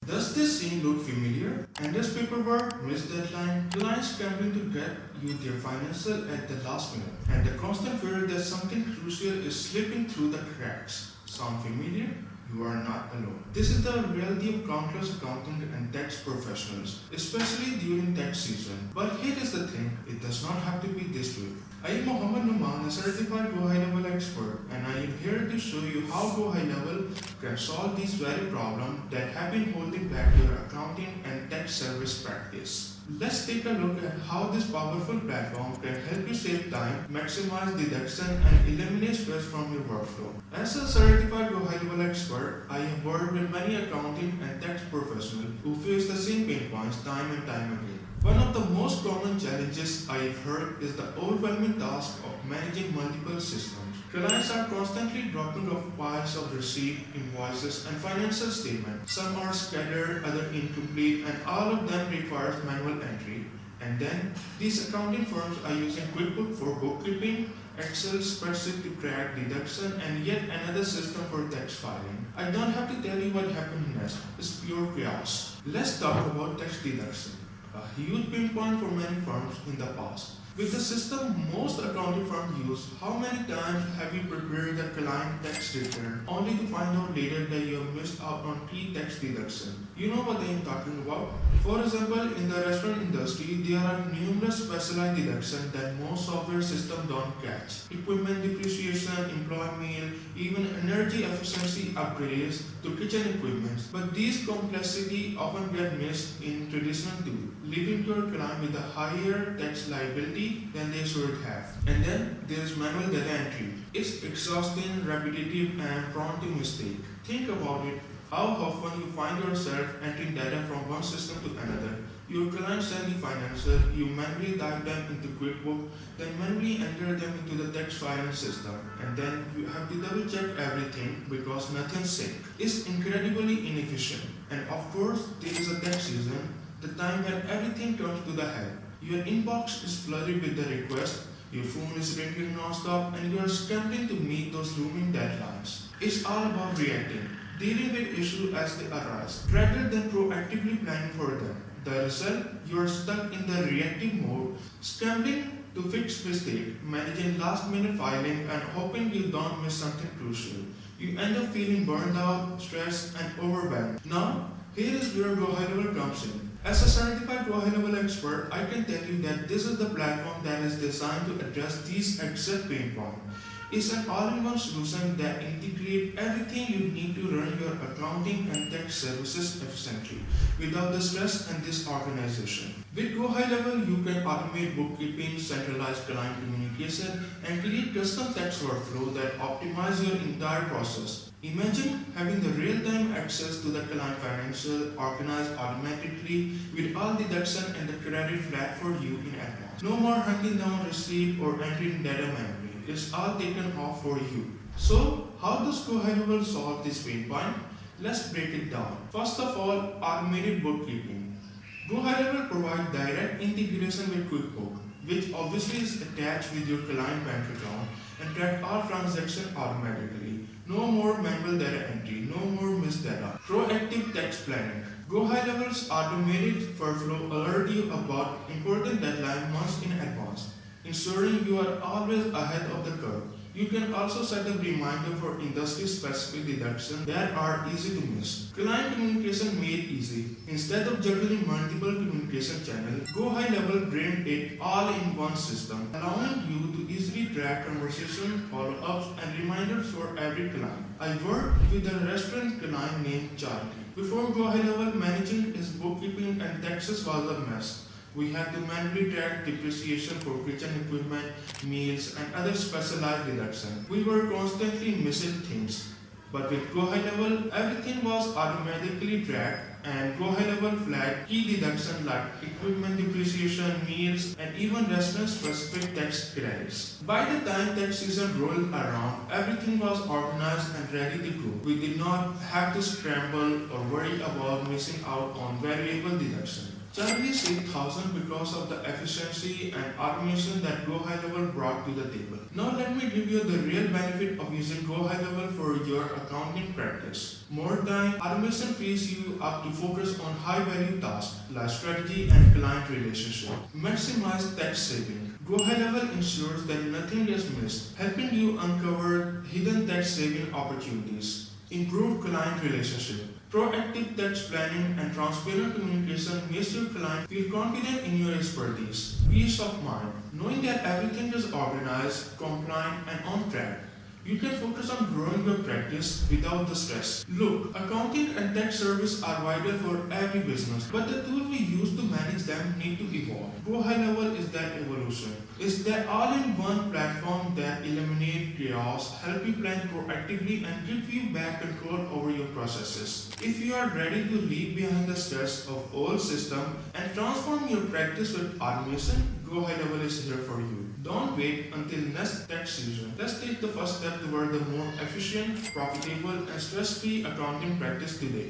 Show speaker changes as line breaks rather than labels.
Does this scene look familiar? Endless paperwork, missed deadline, clients scrambling to get you their financial at the last minute, and the constant fear that something crucial is slipping through the cracks. Sound familiar? You are not alone. This is the reality of countless accounting and tax professionals, especially during tax season. But here is the thing, it does not have to be this way. I am Muhammad Nouman, a certified GoHighLevel expert, and I am here to show you how GoHighLevel can solve these very problems that have been holding back your accounting and tax service practice. Let's take a look at how this powerful platform can help you save time, maximize deduction, and eliminate stress from your workflow. As a certified GoHighLevel expert, I have worked with many accounting and tax professionals who face the same pain points time and time again. One of the most common challenges I have heard is the overwhelming task of managing multiple systems. Clients are constantly dropping off piles of receipts, invoices, and financial statements. Some are scattered, others incomplete, and all of them requires manual entry. And then, these accounting firms are using QuickBooks for bookkeeping, Excel spreadsheet to track deduction, and yet another system for tax filing. I don't have to tell you what happened next. It's pure chaos. Let's talk about tax deduction, a huge pain point for many firms in the past. With the system most accounting firms use, how many times have you prepared the client tax return only to find out later that you have missed out on key tax deduction? You know what I am talking about? For example, in the restaurant industry, there are numerous specialized deductions that most software systems don't catch. Equipment depreciation, employee meal, even energy efficiency upgrades to kitchen equipment. But these complexity often get missed in traditional tools, leaving your client with a higher tax liability than they should have. And then there is manual data entry. It's exhausting, repetitive, and prone to mistake. Think about it. How often you find yourself entering data from one system to another. Your clients send you financial, you manually type them into QuickBooks, then manually enter them into the tax filing system, and then you have to double check everything because nothing's sync. It's incredibly inefficient. And of course, there is a tax season, the time when everything turns to the head. Your inbox is flooded with the request, your phone is ringing non-stop, and you are scrambling to meet those looming deadlines. It's all about reacting, dealing with issues as they arise, rather than proactively planning for them. The result, you are stuck in the reactive mode, scrambling to fix mistakes, managing last-minute filing, and hoping you don't miss something crucial. You end up feeling burned out, stressed, and overwhelmed. Now, here is where GoHighLevel comes in. As a certified GoHighLevel expert, I can tell you that this is the platform that is designed to address these exact pain points. It's an all-in-one solution that integrates everything you need to run your accounting and tax services efficiently without the stress and disorganization. With GoHighLevel, you can automate bookkeeping, centralize client communication, and create custom tax workflow that optimize your entire process. Imagine having the real-time access to the client financial organized automatically with all deduction and the credit flag for you in advance. No more hunting down receipt or entering data manually. It's all taken off for you. So, how does GoHighLevel solve this pain point? Let's break it down. First of all, automated bookkeeping. GoHighLevel provides direct integration with QuickBooks, which obviously is attached with your client bank account and track all transactions automatically. No more manual data entry, no more missed data. Proactive tax planning. GoHighLevel's automated workflow alert you about important deadline months in advance, ensuring you are always ahead of the curve. You can also set a reminder for industry-specific deductions that are easy to miss. Client communication made easy. Instead of juggling multiple communication channels, GoHighLevel brings it all in one system, allowing you to easily track conversations, follow-ups, and reminders for every client. I worked with a restaurant client named Charlie. Before GoHighLevel, managing his bookkeeping and taxes was a mess. We had to manually track depreciation for kitchen equipment, meals, and other specialized deductions. We were constantly missing things. But with GoHighLevel, everything was automatically tracked, and GoHighLevel flagged key deductions like equipment depreciation, meals, and even restaurant-specific tax credits. By the time tax season rolled around, everything was organized and ready to go. We did not have to scramble or worry about missing out on variable deduction. Generally say thousands because of the efficiency and automation that GoHighLevel brought to the table. Now let me give you the real benefit of using GoHighLevel for your accounting practice. More time, automation frees you up to focus on high-value tasks like strategy and client relationship. Maximize tax saving. GoHighLevel ensures that nothing is missed, helping you uncover hidden tax saving opportunities. Improve client relationship. Proactive tax planning and transparent communication makes your client feel confident in your expertise. Peace of mind. Knowing that everything is organized, compliant, and on track. You can focus on growing your practice without the stress. Look, accounting and tax service are vital for every business, but the tool we use to manage them need to evolve. GoHighLevel is that evolution. It's the all-in-one platform that eliminates chaos, help you plan proactively, and give you back control over your processes. If you are ready to leave behind the stress of old system and transform your practice with automation, GoHighLevel is here for you. Don't wait until next tax season. Let's take the first step toward the more efficient, profitable, and stress-free accounting practice today.